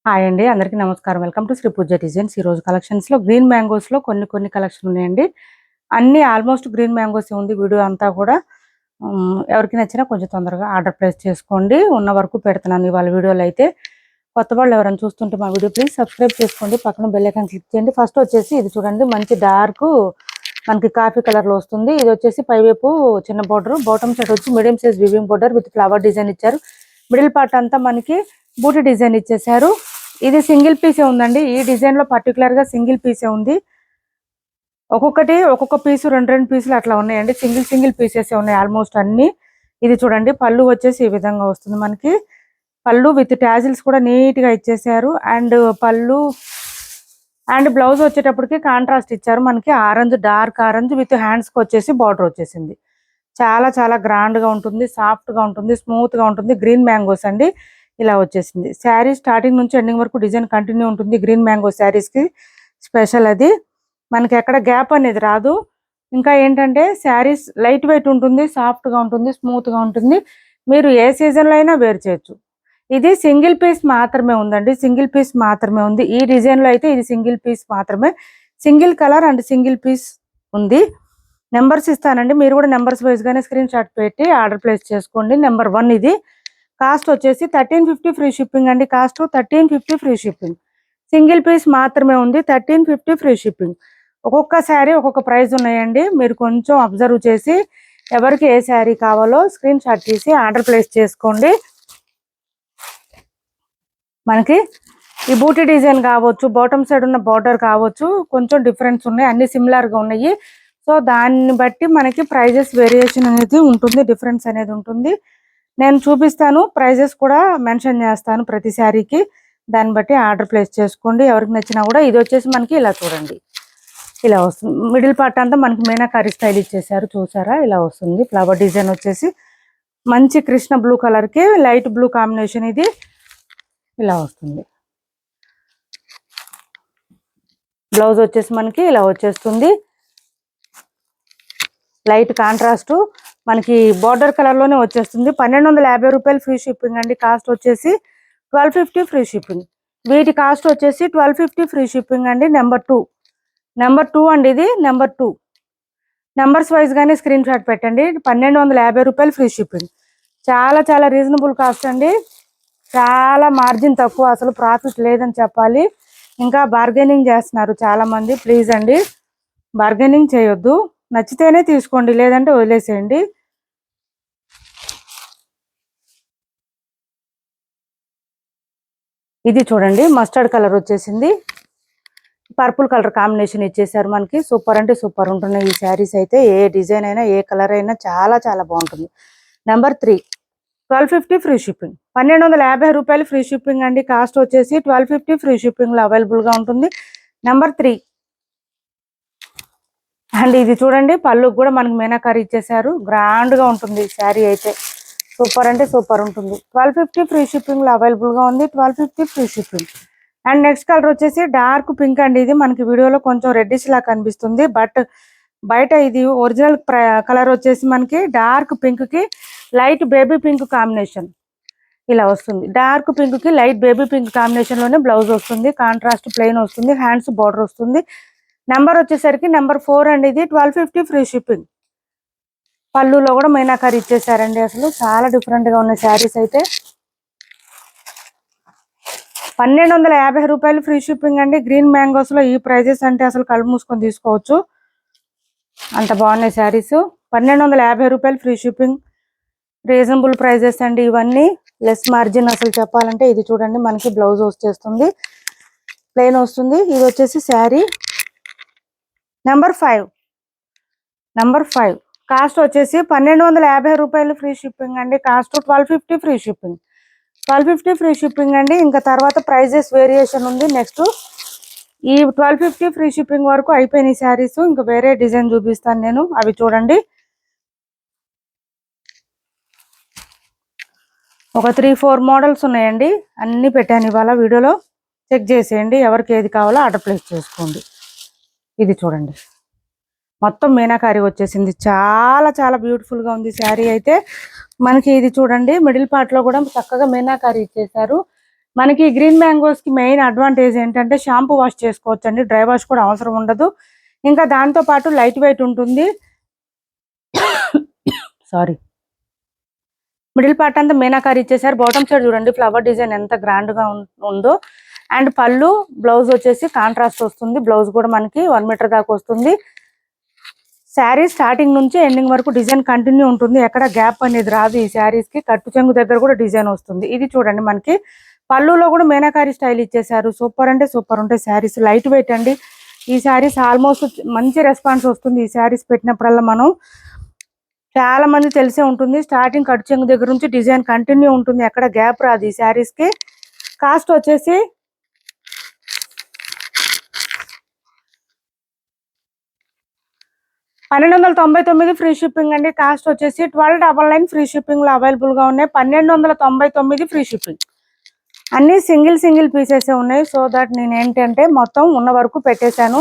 Hi అండి, అందరికీ నమస్కారం. Welcome to Shri Pooja designs. ఈరోజు కలెక్షన్స్లో గ్రీన్ మ్యాంగోస్లో కొన్ని కలెక్షన్ ఉన్నాయండి. అన్నీ ఆల్మోస్ట్ గ్రీన్ మ్యాంగోస్ ఉంది. వీడియో అంతా కూడా ఎవరికి నచ్చినా కొంచెం తొందరగా ఆర్డర్ ప్లేస్ చేసుకోండి. ఉన్న వరకు పెడుతున్నాను ఇవాళ వీడియోలో. అయితే కొత్త వాళ్ళు ఎవరైనా చూస్తుంటే మా వీడియో ప్లీజ్ సబ్స్క్రైబ్ చేసుకోండి, పక్కన బెల్ ఐకాన్ క్లిక్ చేయండి. ఫస్ట్ వచ్చేసి ఇది చూడండి, మంచి డార్క్ మనకి కాఫీ కలర్లో వస్తుంది. ఇది వచ్చేసి పైవైపు చిన్న బోర్డర్, బాటమ్ సైడ్ వచ్చి medium size weaving border with flower design ఇచ్చారు. మిడిల్ పార్ట్ అంతా మనకి బూటీ డిజైన్ ఇచ్చేసారు. ఇది సింగిల్ పీసే ఉందండి. ఈ డిజైన్ లో పర్టికులర్ గా సింగిల్ పీసే ఉంది. ఒక్కొక్క పీసు రెండు పీసులు అట్లా ఉన్నాయండి. సింగిల్ పీసెస్ ఉన్నాయి ఆల్మోస్ట్ అన్ని. ఇది చూడండి, పళ్ళు వచ్చేసి ఈ విధంగా వస్తుంది మనకి. పళ్ళు విత్ టాజిల్స్ కూడా నీట్ గా ఇచ్చేసారు. అండ్ పళ్ళు అండ్ బ్లౌజ్ వచ్చేటప్పటికి కాంట్రాస్ట్ ఇచ్చారు మనకి. Orange, dark orange with hands కి వచ్చేసి బార్డర్ వచ్చేసింది. చాలా గ్రాండ్ గా ఉంటుంది, సాఫ్ట్ గా ఉంటుంది, స్మూత్ గా ఉంటుంది. గ్రీన్ మ్యాంగోస్ అండి, ఇలా వచ్చేసింది. శారీ స్టార్టింగ్ నుంచి ఎండింగ్ వరకు డిజైన్ కంటిన్యూ ఉంటుంది. గ్రీన్ మ్యాంగో శారీస్ కి స్పెషల్ అది. మనకి ఎక్కడ గ్యాప్ అనేది రాదు. ఇంకా ఏంటంటే శారీస్ లైట్ వెయిట్ ఉంటుంది, సాఫ్ట్ గా ఉంటుంది, స్మూత్ గా ఉంటుంది. మీరు ఏ సీజన్ లో అయినా వేర్ చేయొచ్చు. ఇది సింగిల్ పీస్ మాత్రమే ఉందండి, సింగిల్ పీస్ మాత్రమే ఉంది. ఈ డిజైన్ లో అయితే ఇది సింగిల్ పీస్ మాత్రమే, single colour and single piece ఉంది. నెంబర్స్ ఇస్తానండి, మీరు కూడా నెంబర్స్ వైజ్ గానే స్క్రీన్ షాట్ పెట్టి ఆర్డర్ ప్లేస్ చేసుకోండి. నెంబర్ 1 ఇది. కాస్ట్ వచ్చేసి 1350 ఫ్రీ షిప్పింగ్ అండి. Cost 1350 free shipping. Single piece మాత్రమే ఉంది, 1350 ఫ్రీ షిప్పింగ్. ఒక్కొక్క శారీ ఒక్కొక్క ప్రైస్ ఉన్నాయండి. మీరు కొంచెం అబ్జర్వ్ చేసి ఎవరికి ఏ శారీ కావాలో స్క్రీన్ షాట్ తీసి ఆర్డర్ ప్లేస్ చేసుకోండి. మనకి ఈ బూటీ డిజైన్ కావచ్చు, బాటమ్ సైడ్ ఉన్న బార్డర్ కావచ్చు, కొంచెం డిఫరెన్స్ ఉన్నాయి. అన్ని సిమిలర్ గా ఉన్నాయి. సో దాన్ని బట్టి మనకి ప్రైజెస్ వేరియేషన్ అనేది ఉంటుంది, డిఫరెన్స్ అనేది ఉంటుంది. నేను చూపిస్తాను, ప్రైజెస్ కూడా మెన్షన్ చేస్తాను ప్రతి శారీకి. దాన్ని బట్టి ఆర్డర్ ప్లేస్ చేసుకోండి ఎవరికి నచ్చినా కూడా. ఇది వచ్చేసి మనకి ఇలా చూడండి, ఇలా వస్తుంది. మిడిల్ పార్ట్ అంతా మనకి మీనాకారి స్టైల్ ఇచ్చేసారు, చూసారా? ఇలా వస్తుంది. ఫ్లవర్ డిజైన్ వచ్చేసి మంచి కృష్ణ బ్లూ కలర్ కి లైట్ బ్లూ కాంబినేషన్. ఇది ఇలా వస్తుంది. బ్లౌజ్ వచ్చేసి మనకి ఇలా వచ్చేస్తుంది, లైట్ కాంట్రాస్ట్ మనకి బార్డర్ కలర్ లోనే వచ్చేస్తుంది. 1250 రూపాయలు ఫ్రీ షిప్పింగ్ అండి. కాస్ట్ వచ్చేసి 1250 ఫ్రీ షిప్పింగ్. వీటి కాస్ట్ వచ్చేసి 1250 ఫ్రీ షిప్పింగ్ అండి. నెంబర్ 2 అండి, ఇది నెంబర్ 2. నెంబర్స్ వైజ్ గానే స్క్రీన్ షాట్ పెట్టండి. 1250 రూపాయలు ఫ్రీ షిప్పింగ్. చాలా రీజనబుల్ కాస్ట్ అండి. చాలా మార్జిన్ తక్కువ, అసలు ప్రాఫిట్ లేదని చెప్పాలి. ఇంకా బార్గెనింగ్ చేస్తున్నారు చాలా మంది. ప్లీజ్ అండి, బార్గెనింగ్ చేయొద్దు. నచ్చితేనే తీసుకోండి, లేదంటే వదిలేసేయండి. ఇది చూడండి, మస్టర్డ్ కలర్ వచ్చేసింది, పర్పుల్ కలర్ కాంబినేషన్ ఇచ్చేసారు మనకి. సూపర్ అంటే సూపర్ ఉంటున్నాయి ఈ శారీస్ అయితే. ఏ డిజైన్ అయినా ఏ కలర్ అయినా చాలా బాగుంటుంది. Number 3, 1250 free shipping. 1250 రూపాయలు ఫ్రీ షిప్పింగ్ అండి. కాస్ట్ వచ్చేసి 1250 ఫ్రీ షిప్పింగ్ లో అవైలబుల్ గా ఉంటుంది. నెంబర్ 3 అండ్ ఇది చూడండి, పళ్ళుకి కూడా మనకి మీనాకారి ఇచ్చేసారు. గ్రాండ్ గా ఉంటుంది శారీ అయితే, సూపర్ అంటే సూపర్ ఉంటుంది. 1250 ఫ్రీ షిప్పింగ్ లో అవైలబుల్ గా ఉంది. 1250 free shipping. And next colour వచ్చేసి డార్క్ పింక్ అండి. ఇది మనకి వీడియోలో కొంచెం రెడ్డిష్ లా కనిపిస్తుంది, బట్ బయట ఇది ఒరిజినల్ కలర్ వచ్చేసి మనకి డార్క్ పింక్ కి లైట్ బేబీ పింక్ కాంబినేషన్ ఇలా వస్తుంది. డార్క్ పింక్ కి లైట్ బేబీ పింక్ కాంబినేషన్ లోనే బ్లౌజ్ వస్తుంది. కాంట్రాస్ట్ ప్లెయిన్ వస్తుంది, హ్యాండ్స్ బార్డర్ వస్తుంది. నెంబర్ వచ్చేసరికి నెంబర్ 4 అండి. ఇది 1250 ఫ్రీ షిప్పింగ్. పళ్ళులో కూడా మీనాకారి ఇచ్చేసారండి. అసలు చాలా డిఫరెంట్ గా ఉన్న శారీస్ అయితే. 1250 రూపాయలు ఫ్రీ షిప్పింగ్ అండి. గ్రీన్ మ్యాంగోస్ లో ఈ ప్రైజెస్ అంటే అసలు కళ్ళు మూసుకొని తీసుకోవచ్చు, అంత బాగున్నాయి శారీస్. 1250 రూపాయలు ఫ్రీ షిప్పింగ్. రీజనబుల్ ప్రైజెస్ అండి ఇవన్నీ, లెస్ మార్జిన్ అసలు చెప్పాలంటే. ఇది చూడండి, మనకి బ్లౌజ్ వచ్చేస్తుంది, ప్లెయిన్ వస్తుంది. ఇది వచ్చేసి శారీ. నెంబర్ 5 కాస్ట్ వచ్చేసి 1250 రూపాయలు ఫ్రీ షిప్పింగ్ అండి. Cost 1250 free shipping. 1250 free shipping అండి. ఇంకా తర్వాత ప్రైజెస్ వేరియేషన్ ఉంది. నెక్స్ట్ ఈ 1250 ఫ్రీ షిప్పింగ్ వరకు అయిపోయినాయి శారీస్. ఇంకా వేరే డిజైన్ చూపిస్తాను నేను, అవి చూడండి. ఒక 3-4 మోడల్స్ ఉన్నాయండి, అన్ని పెట్టాను ఇవాళ వీడియోలో. చెక్ చేసేయండి, ఎవరికి ఏది కావాలో ఆర్డర్ ప్లేస్ చేసుకోండి. ఇది చూడండి, మొత్తం మీనాకారి వచ్చేసింది. చాలా బ్యూటిఫుల్ గా ఉంది శారీ అయితే మనకి. ఇది చూడండి, మిడిల్ పార్ట్ లో కూడా చక్కగా మీనాకారి ఇచ్చేసారు. మనకి గ్రీన్ మ్యాంగోస్ కి మెయిన్ అడ్వాంటేజ్ ఏంటంటే షాంపూ వాష్ చేసుకోవచ్చు అండి, డ్రై వాష్ కూడా అవసరం ఉండదు. ఇంకా దాంతో పాటు లైట్ వెయిట్ ఉంటుంది. సారీ. మిడిల్ పార్ట్ అంతా మీనాకారి ఇచ్చేసారు. బాటమ్ సైడ్ చూడండి ఫ్లవర్ డిజైన్ ఎంత గ్రాండ్ గా ఉందో. అండ్ పళ్ళు, బ్లౌజ్ వచ్చేసి కాంట్రాస్ట్ వస్తుంది. బ్లౌజ్ కూడా మనకి 1 మీటర్ దాకా వస్తుంది. శారీ స్టార్టింగ్ నుంచి ఎండింగ్ వరకు డిజైన్ కంటిన్యూ ఉంటుంది, ఎక్కడ గ్యాప్ అనేది రాదు. ఈ శారీస్ కి కట్టు చెంగు దగ్గర కూడా డిజైన్ వస్తుంది. ఇది చూడండి మనకి పళ్ళులో కూడా మీనాకారి స్టైల్ ఇచ్చేసారు. సూపర్ అంటే సూపర్ ఉంటాయి శారీస్. లైట్ వెయిట్ అండి ఈ శారీస్. ఆల్మోస్ట్ మంచి రెస్పాన్స్ వస్తుంది ఈ శారీస్ పెట్టినప్పుడల్లా. మనం చాలా మంది తెలిసే ఉంటుంది, స్టార్టింగ్ కట్టు చెంగు దగ్గర నుంచి డిజైన్ కంటిన్యూ ఉంటుంది, ఎక్కడ గ్యాప్ రాదు ఈ శారీస్ కి. కాస్ట్ వచ్చేసి 1299 ఫ్రీ షిప్పింగ్ అండి. కాస్ట్ వచ్చేసి 1299 ఫ్రీ షిప్పింగ్ లో అవైలబుల్ గా ఉన్నాయి. 1299 ఫ్రీ షిప్పింగ్. అన్ని సింగిల్ పీసెస్ ఉన్నాయి. సో దట్ నేను ఏంటంటే మొత్తం ఉన్న వరకు పెట్టేశాను.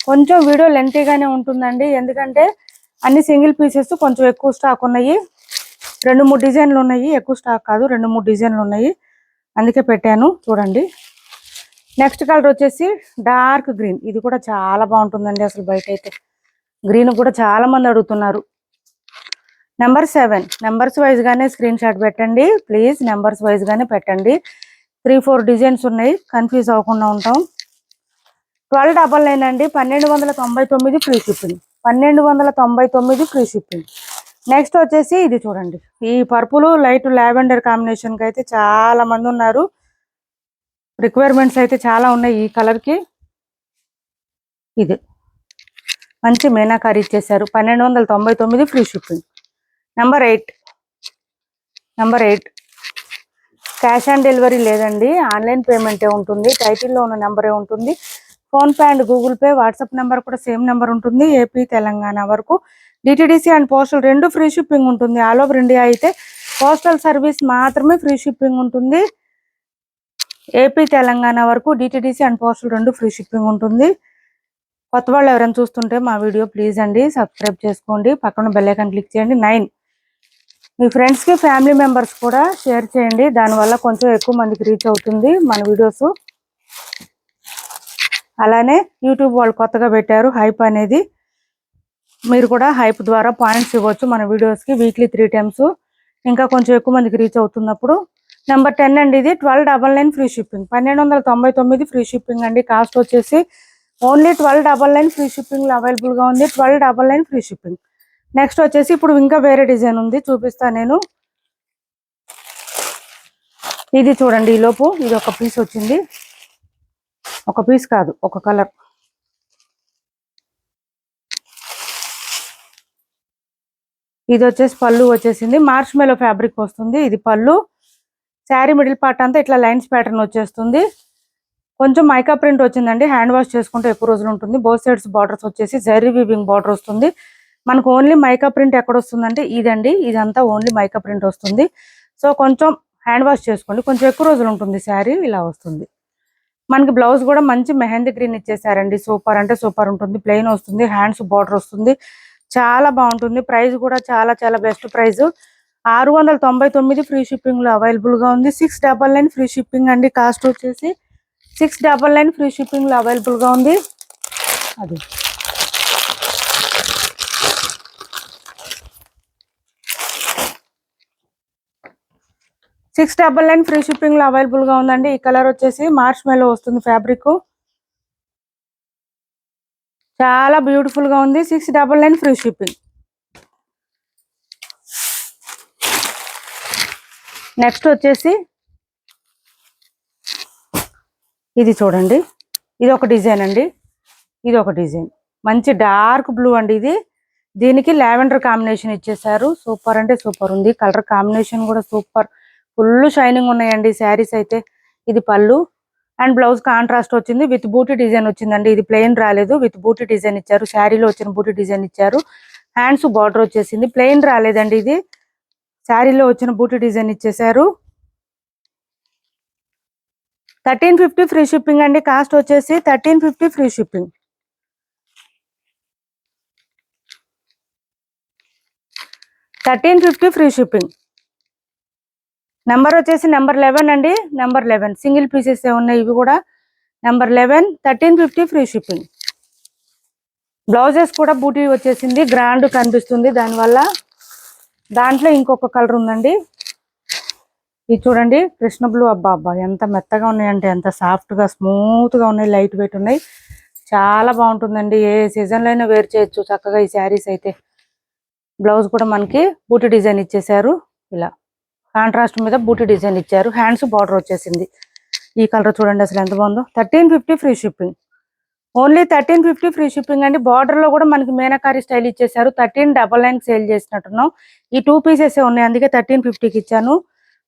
కొంచెం వీడియో లెంతీగానే ఉంటుందండి, ఎందుకంటే అన్ని సింగిల్ పీసెస్ కొంచెం ఎక్కువ స్టాక్ ఉన్నాయి. 2-3 డిజైన్లు ఉన్నాయి, ఎక్కువ స్టాక్ కాదు, 2-3 డిజైన్లు ఉన్నాయి, అందుకే పెట్టాను. చూడండి నెక్స్ట్ కలర్ వచ్చేసి డార్క్ గ్రీన్. ఇది కూడా చాలా బాగుంటుందండి అసలు. బయట అయితే గ్రీన్ కూడా చాలా మంది అడుగుతున్నారు. నెంబర్ 7 నెంబర్స్ వైజ్ గానే స్క్రీన్ షాట్ పెట్టండి ప్లీజ్. నెంబర్స్ వైజ్ గానే పెట్టండి. 3-4 డిజైన్స్ ఉన్నాయి, కన్ఫ్యూజ్ అవ్వకుండా ఉంటాం. 1299 అండి. 1299 free shipping. 1299 free shipping. Next వచ్చేసి ఇది చూడండి, ఈ పర్పుల్ లైట్ లావెండర్ కాంబినేషన్ కి అయితే చాలా మంది ఉన్నారు. రిక్వైర్మెంట్స్ అయితే చాలా ఉన్నాయి ఈ కలర్ కి. ఇది మంచి మీనాకారి ఇచ్చేసారు. 1299 free shipping. Number 8 cash on delivery లేదండి, ఆన్లైన్ పేమెంటే ఉంటుంది. టైటిల్లో ఉన్న నెంబరే ఉంటుంది. PhonePe and Google pay, WhatsApp number కూడా సేమ్ నెంబర్ ఉంటుంది. ఏపీ తెలంగాణ వరకు DTDC and postal 2 free shipping ఉంటుంది. ఆల్ ఓవర్ ఇండియా అయితే పోస్టల్ సర్వీస్ మాత్రమే ఫ్రీ షిప్పింగ్ ఉంటుంది. ఏపీ తెలంగాణ వరకు DTDC and postal 2 free shipping ఉంటుంది. కొత్త వాళ్ళు ఎవరైనా చూస్తుంటే మా వీడియో ప్లీజ్ అండి సబ్స్క్రైబ్ చేసుకోండి, పక్కన బెల్ ఐకాన్ క్లిక్ చేయండి. 9 మీ ఫ్రెండ్స్కి ఫ్యామిలీ మెంబర్స్ కూడా షేర్ చేయండి, దానివల్ల కొంచెం ఎక్కువ మందికి రీచ్ అవుతుంది మన వీడియోస్. అలానే యూట్యూబ్ వాళ్ళు కొత్తగా పెట్టారు హైప్ అనేది, మీరు కూడా హైప్ ద్వారా పాయింట్స్ ఇవ్వచ్చు మన వీడియోస్కి వీక్లీ 3 టైమ్స్, ఇంకా కొంచెం ఎక్కువ మందికి రీచ్ అవుతున్నప్పుడు. నెంబర్ 10 అండి. ఇది 1299 ఫ్రీ షిప్పింగ్. 1299 ఫ్రీ షిప్పింగ్ అండి. కాస్ట్ వచ్చేసి ఓన్లీ 1299 ఫ్రీ షిప్పింగ్ లో అవైలబుల్ గా ఉంది. 1299 ఫ్రీ షిప్పింగ్. నెక్స్ట్ వచ్చేసి ఇప్పుడు ఇంకా వేరే డిజైన్ ఉంది, చూపిస్తా నేను. ఇది చూడండి, ఈ లోపు ఇది ఒక పీస్ వచ్చింది, ఒక పీస్ కాదు ఒక కలర్. ఇది వచ్చేసి పళ్ళు వచ్చేసింది, మార్చ్ మేలో ఫ్యాబ్రిక్ వస్తుంది. ఇది పళ్ళు. శారీ మిడిల్ పార్ట్ అంతా ఇట్లా లైన్స్ ప్యాటర్న్ వచ్చేస్తుంది. కొంచెం మైకా ప్రింట్ వచ్చిందండి, హ్యాండ్ వాష్ చేసుకుంటే ఎక్కువ రోజులు ఉంటుంది. బోత్ సైడ్స్ బార్డర్స్ వచ్చేసి జరీ వీవింగ్ బార్డర్ వస్తుంది. మనకు ఓన్లీ మైకా ప్రింట్ ఎక్కడ వస్తుందంటే ఇదండి, ఇదంతా ఓన్లీ మైకా ప్రింట్ వస్తుంది. సో కొంచెం హ్యాండ్ వాష్ చేసుకోండి, కొంచెం ఎక్కువ రోజులు ఉంటుంది శారీ. ఇలా వస్తుంది. మనకి బ్లౌజ్ కూడా మంచి మెహందీ గ్రీన్ ఇచ్చేసారండి, సూపర్ అంటే సూపర్ ఉంటుంది. ప్లెయిన్ వస్తుంది, హ్యాండ్స్ బార్డర్ వస్తుంది, చాలా బాగుంటుంది. ప్రైస్ కూడా చాలా చాలా బెస్ట్ ప్రైస్. 699 ఫ్రీ షిప్పింగ్ లో అవైలబుల్ గా ఉంది. 699 ఫ్రీ షిప్పింగ్ అండి. కాస్ట్ వచ్చేసి 699 ఫ్రీ షిప్పింగ్ లో అవైలబుల్ గా ఉంది. అది 699 ఫ్రీ షిప్పింగ్ లో అవైలబుల్ గా ఉందండి. ఈ కలర్ వచ్చేసి మార్చ్ మేలో వస్తుంది ఫ్యాబ్రిక్, చాలా బ్యూటిఫుల్ గా ఉంది. 699 ఫ్రీ షిప్పింగ్. నెక్స్ట్ వచ్చేసి ఇది చూడండి, ఇది ఒక డిజైన్ అండి. ఇది ఒక డిజైన్, మంచి డార్క్ బ్లూ అండి ఇది. దీనికి లావెండర్ కాంబినేషన్ ఇచ్చేసారు, సూపర్ అంటే సూపర్ ఉంది. కలర్ కాంబినేషన్ కూడా సూపర్, ఫుల్ షైనింగ్ ఉన్నాయండి శారీస్ అయితే. ఇది పళ్ళు అండ్ బ్లౌజ్ కాంట్రాస్ట్ వచ్చింది, విత్ బూటీ డిజైన్ వచ్చిందండి. ఇది ప్లెయిన్ రాలేదు, విత్ బూటీ డిజైన్ ఇచ్చారు. శారీలో వచ్చిన బూటీ డిజైన్ ఇచ్చారు. హ్యాండ్స్ బార్డర్ వచ్చేసింది, ప్లెయిన్ రాలేదండి. ఇది శారీలో వచ్చిన బూటీ డిజైన్ ఇచ్చేసారు. 1350 ఫ్రీ షిప్పింగ్ అండి. కాస్ట్ వచ్చేసి 1350 free shipping. 1350 free shipping. Number వచ్చేసి నెంబర్ 11 అండి. నెంబర్ 11 సింగిల్ పీసెస్ ఉన్నాయి ఇవి కూడా. Number 11 1350 free shipping. బ్లౌజెస్ కూడా బూటీ వచ్చేసింది, గ్రాండ్ కనిపిస్తుంది దానివల్ల. దాంట్లో ఇంకొక కలర్ ఉందండి, ఇది చూడండి కృష్ణ బ్లూ. అబ్బా అబ్బా ఎంత మెత్తగా ఉన్నాయంటే, ఎంత సాఫ్ట్గా స్మూత్గా ఉన్నాయి, లైట్ వెయిట్ ఉన్నాయి, చాలా బాగుంటుందండి. ఏ సీజన్లో అయినా వేర్ చేయొచ్చు చక్కగా ఈ శారీస్ అయితే. బ్లౌజ్ కూడా మనకి బూటీ డిజైన్ ఇచ్చేసారు, ఇలా కాంట్రాస్ట్ మీద బూటీ డిజైన్ ఇచ్చారు. హ్యాండ్స్ బార్డర్ వచ్చేసింది. ఈ కలర్ చూడండి అసలు ఎంత బాగుందో. 1350 free shipping. Only 1350 free shipping అండి. బార్డర్ లో కూడా మనకి మీనాకారి స్టైల్ ఇచ్చేసారు. 1399 సేల్ చేసినట్టున్నాం. ఈ 2 పీసెస్ ఉన్నాయి, అందుకే 1350కి ఇచ్చాను.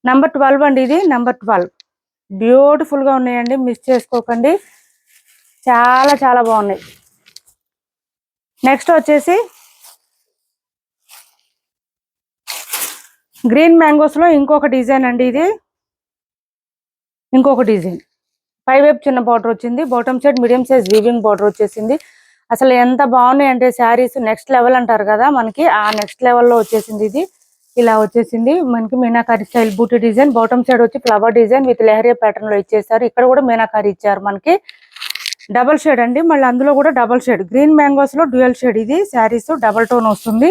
నెంబర్ 12 అండి, ఇది నెంబర్ 12. బ్యూటిఫుల్ గా ఉన్నాయండి, మిస్ చేసుకోకండి, చాలా చాలా బాగున్నాయి. నెక్స్ట్ వచ్చేసి గ్రీన్ మ్యాంగోస్ లో ఇంకొక డిజైన్ అండి, ఇది ఇంకొక డిజైన్. పై వైపు చిన్న బార్డర్ వచ్చింది, bottom side medium size weaving border వచ్చేసింది. అసలు ఎంత బాగున్నాయి అంటే శారీస్ నెక్స్ట్ లెవెల్ అంటారు కదా మనకి, ఆ నెక్స్ట్ లెవెల్లో వచ్చేసింది. ఇది ఇలా వచ్చేసింది మనకి మీనాకారి స్టైల్ బూటీ డిజైన్. బాటమ్ సైడ్ వచ్చి flower design with leheriya pattern లో ఇచ్చేసారు. ఇక్కడ కూడా మీనాకారి ఇచ్చారు మనకి. డబల్ షేడ్ అండి, మళ్ళీ అందులో కూడా డబల్ షేడ్. గ్రీన్ మ్యాంగోస్ లో డ్యూయల్ షేడ్. ఇది శారీస్ డబల్ టోన్ వస్తుంది,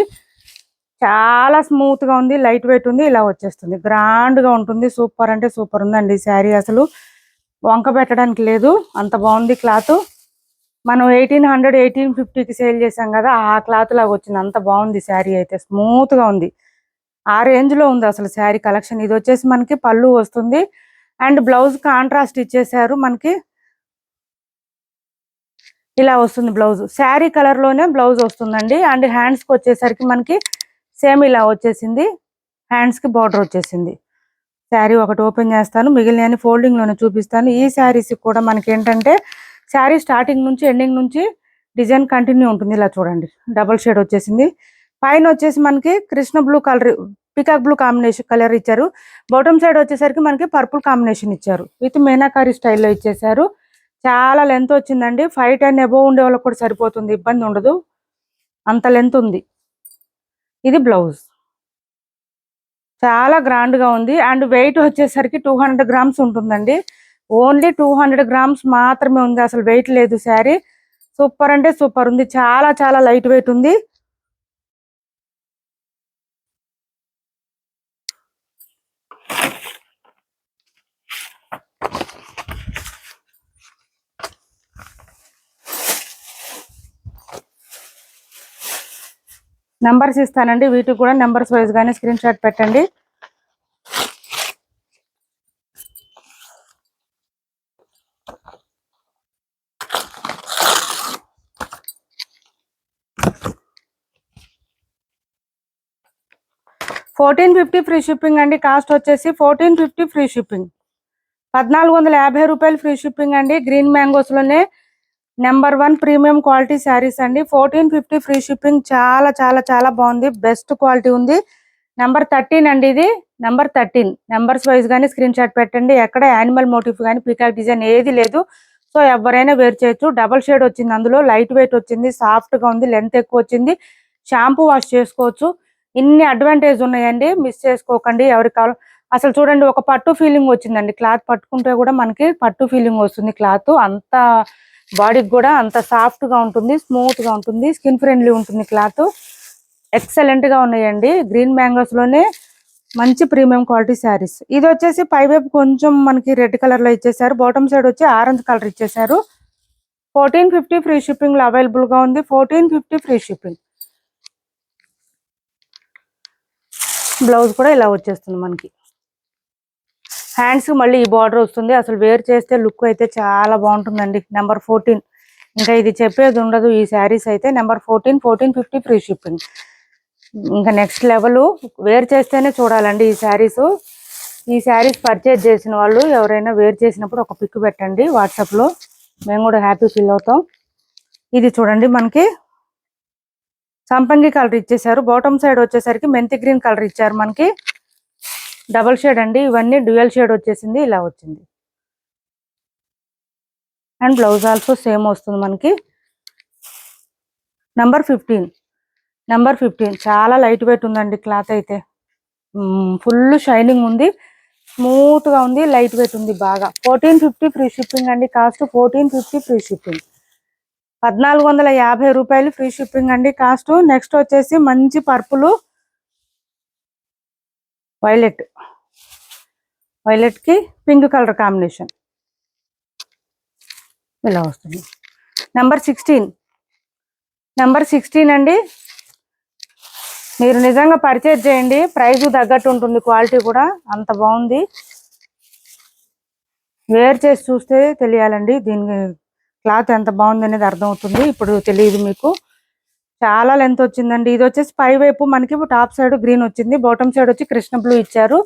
చాలా స్మూత్ గా ఉంది, లైట్ వెయిట్ ఉంది, ఇలా వచ్చేస్తుంది, గ్రాండ్ గా ఉంటుంది. సూపర్ అంటే సూపర్ ఉందండి శారీ, అసలు వంక పెట్టడానికి లేదు, అంత బాగుంది క్లాత్. మనం 1800 1850కి సేల్ చేసాం కదా, ఆ క్లాత్ లాగా వచ్చింది, అంత బాగుంది శారీ అయితే, స్మూత్ గా ఉంది. ఆ రేంజ్ లో ఉంది అసలు శారీ కలెక్షన్. ఇది వచ్చేసి మనకి పళ్ళు వస్తుంది, అండ్ బ్లౌజ్ కాంట్రాస్ట్ ఇచ్చేసారు మనకి, ఇలా వస్తుంది బ్లౌజ్. శారీ కలర్ లోనే బ్లౌజ్ వస్తుందండి. అండ్ హ్యాండ్స్ కి వచ్చేసరికి మనకి సేమ్ ఇలా వచ్చేసింది, హ్యాండ్స్ కి బార్డర్ వచ్చేసింది. శారీ ఒకటి ఓపెన్ చేస్తాను, మిగిలిన ఫోల్డింగ్ లోనే చూపిస్తాను. ఈ శారీస్ కూడా మనకి ఏంటంటే శారీ స్టార్టింగ్ నుంచి ఎండింగ్ నుంచి డిజైన్ కంటిన్యూ ఉంటుంది. ఇలా చూడండి, డబుల్ షేడ్ వచ్చేసింది. పైన వచ్చేసి మనకి Krishna blue colour, peacock blue combination colour ఇచ్చారు. బాటమ్ సైడ్ వచ్చేసరికి మనకి పర్పుల్ కాంబినేషన్ ఇచ్చారు, విత్ మీనాకారి స్టైల్లో ఇచ్చేసారు. చాలా లెంత్ వచ్చిందండి, 5'10" అబోవ్ ఉండే వాళ్ళకి కూడా సరిపోతుంది, ఇబ్బంది ఉండదు, అంత లెంత్ ఉంది. ఇది బ్లౌజ్, చాలా గ్రాండ్ గా ఉంది. అండ్ వెయిట్ వచ్చేసరికి 200 గ్రామ్స్ ఉంటుందండి. ఓన్లీ 200 గ్రామ్స్ మాత్రమే ఉంది, అసలు వెయిట్ లేదు శారీ. సూపర్ అంటే సూపర్ ఉంది, చాలా చాలా లైట్ వెయిట్ ఉంది. నెంబర్స్ ఇస్తానండి, వీటికి కూడా నెంబర్స్ వైజ్ గానే స్క్రీన్ షాట్ పెట్టండి. $1450 ఫ్రీ షిప్పింగ్ అండి. కాస్ట్ వచ్చేసి $1450 ఫ్రీ షిప్పింగ్. 1450 రూపాయలు ఫ్రీ షిప్పింగ్ అండి. గ్రీన్ మ్యాంగోస్ లోనే నెంబర్ 1 ప్రీమియం క్వాలిటీ శారీస్ అండి. 1450 ఫ్రీ షిప్పింగ్, చాలా చాలా చాలా బాగుంది, బెస్ట్ క్వాలిటీ ఉంది. నెంబర్ 13 అండి, ఇది నెంబర్ 13. నెంబర్స్ వైజ్ గానీ స్క్రీన్ షాట్ పెట్టండి. ఎక్కడ యానిమల్ మోటివ్ కానీ పికాక్ డిజైన్ ఏది లేదు, సో ఎవరైనా వేర్ చేయొచ్చు. డబల్ షేడ్ వచ్చింది, అందులో లైట్ వెయిట్ వచ్చింది, సాఫ్ట్ గా ఉంది, లెంత్ ఎక్కువ వచ్చింది, షాంపూ వాష్ చేసుకోవచ్చు. ఇన్ని అడ్వాంటేజ్ ఉన్నాయండి, మిస్ చేసుకోకండి. ఎవరికి కావాలి అసలు చూడండి, ఒక పట్టు ఫీలింగ్ వచ్చిందండి. క్లాత్ పట్టుకుంటే కూడా మనకి పట్టు ఫీలింగ్ వస్తుంది. క్లాత్ అంత బాడీకి కూడా అంత సాఫ్ట్ గా ఉంటుంది, స్మూత్ గా ఉంటుంది, స్కిన్ ఫ్రెండ్లీ ఉంటుంది. క్లాత్ ఎక్సలెంట్ గా ఉన్నాయండి. గ్రీన్ మ్యాంగోస్ లోనే మంచి ప్రీమియం క్వాలిటీ శారీస్. ఇది వచ్చేసి పై వైపు కొంచెం మనకి రెడ్ కలర్ లో ఇచ్చేసారు, బాటమ్ సైడ్ వచ్చి ఆరెంజ్ కలర్ ఇచ్చేసారు. 1450 ఫ్రీ షిప్పింగ్ లో అవైలబుల్ గా ఉంది. 1450 ఫ్రీ షిప్పింగ్. బ్లౌజ్ కూడా ఇలా వచ్చేస్తుంది మనకి. హ్యాండ్స్ మళ్ళీ ఈ బార్డర్ వస్తుంది, అసలు వేర్ చేస్తే లుక్ అయితే చాలా బాగుంటుందండి. నెంబర్ 14, ఇంకా ఇది చెప్పేది ఉండదు ఈ శారీస్ అయితే. Number 14, 1450 free shipping. ఇంకా నెక్స్ట్ లెవెల్, వేర్ చేస్తేనే చూడాలండి ఈ శారీస్. ఈ శారీస్ పర్చేజ్ చేసిన వాళ్ళు ఎవరైనా వేర్ చేసినప్పుడు ఒక పిక్ పెట్టండి వాట్సాప్ లో, మేము కూడా హ్యాపీ ఫీల్ అవుతాం. ఇది చూడండి మనకి సంపంగి కలర్ ఇచ్చేసారు, బాటమ్ సైడ్ వచ్చేసరికి మెంతి గ్రీన్ కలర్ ఇచ్చారు మనకి. డబల్ షేడ్ అండి, ఇవన్నీ డ్యూయల్ షేడ్ వచ్చేసింది, ఇలా వచ్చింది. అండ్ బ్లౌజ్ ఆల్సో సేమ్ వస్తుంది మనకి. నెంబర్ 15, నెంబర్ 15 చాలా లైట్ వెయిట్ ఉందండి క్లాత్ అయితే, ఫుల్ షైనింగ్ ఉంది, స్మూత్ గా ఉంది, లైట్ వెయిట్ ఉంది బాగా. 1450 ఫ్రీ షిప్పింగ్ అండి. Cost 1450 free shipping. 1450 రూపాయలు ఫ్రీ షిప్పింగ్ అండి కాస్ట్. నెక్స్ట్ వచ్చేసి మంచి పర్పుల్ వైలెట్, వైలెట్ కి పింక్ కలర్ కాంబినేషన్ ఇలా వస్తుంది. నెంబర్ 16 అండి. మీరు నిజంగా పర్చేజ్ చేయండి, ప్రైస్ తగ్గట్టు ఉంటుంది, క్వాలిటీ కూడా అంత బాగుంది. వేర్ చేసి చూస్తే తెలియాలండి దీని క్లాత్ ఎంత బాగుంది అనేది అర్థమవుతుంది. ఇప్పుడు తెలియదు మీకు. చాలా లెంత్ వచ్చిందండి. ఇది వచ్చేసి పై వైపు మనకి టాప్ సైడ్ గ్రీన్ వచ్చింది, బాటమ్ సైడ్ వచ్చి కృష్ణ బ్లూ ఇచ్చారు.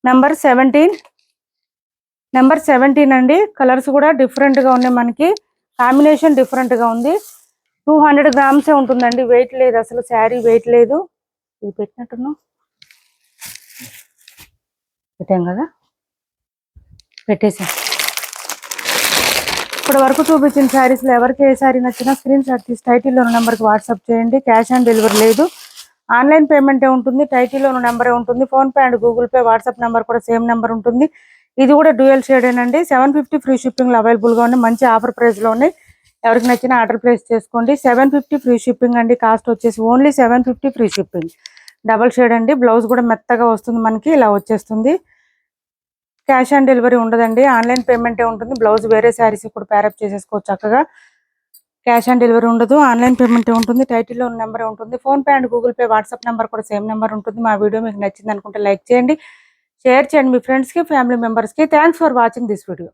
నెంబర్ 17 అండి. కలర్స్ కూడా డిఫరెంట్ గా ఉన్నాయి, మనకి కాంబినేషన్ డిఫరెంట్ గా ఉంది. 200 గ్రామ్సే ఉంటుందండి, వెయిట్ లేదు అసలు, శారీ వెయిట్ లేదు. ఇది పెట్టినట్టున్నా పెట్టాం కదా, పెట్టేసాం. ఇప్పటి వరకు చూపించిన శారీస్లో ఎవరికి ఏ శారీ నచ్చినా స్క్రీన్ షాట్ తీసి టైటిల్లో ఉన్న నెంబర్కి వాట్సాప్ చేయండి. క్యాష్ ఆన్ డెలివరీ లేదు, ఆన్లైన్ పేమెంటే ఉంటుంది. టైటిల్లో ఉన్న నెంబరే ఉంటుంది. PhonePe and Google pay, WhatsApp number కూడా సేమ్ నెంబర్ ఉంటుంది. ఇది కూడా డ్యూయల్ షేడేనండి. 750 ఫ్రీ షిప్పింగ్లో అవైలబుల్గా ఉన్నాయి, మంచి ఆఫర్ ప్రైస్లో ఉన్నాయి. ఎవరికి నచ్చినా ఆర్డర్ ప్లేస్ చేసుకోండి. 750 ఫ్రీ షిప్పింగ్ అండి. కాస్ట్ వచ్చేసి only 750 free shipping. Double shade అండి. బ్లౌజ్ కూడా మెత్తగా వస్తుంది, మనకి ఇలా వచ్చేస్తుంది. క్యాష్ ఆన్ డెలివరీ ఉండదండి, ఆన్లైన్ పేమెంటే ఉంటుంది. బ్లౌజ్ వేరే శారీస్ కూడా ప్యారప్ చేసేసుకోవచ్చు చక్కగా. క్యాష్ ఆన్ డెలివరీ ఉండదు, ఆన్లైన్ పేమెంటే ఉంటుంది. టైటిల్లో ఉన్న నెంబర్ ఉంటుంది. PhonePe and Google pay, WhatsApp number కూడా సేమ్ నెంబర్ ఉంటుంది. మా వీడియో మీకు నచ్చింది అనుకుంటే లైక్ చేయండి, షేర్ చేయండి మీ ఫ్రెండ్స్కి, ఫ్యామిలీ మెంబర్స్కి. Thanks for watching this video.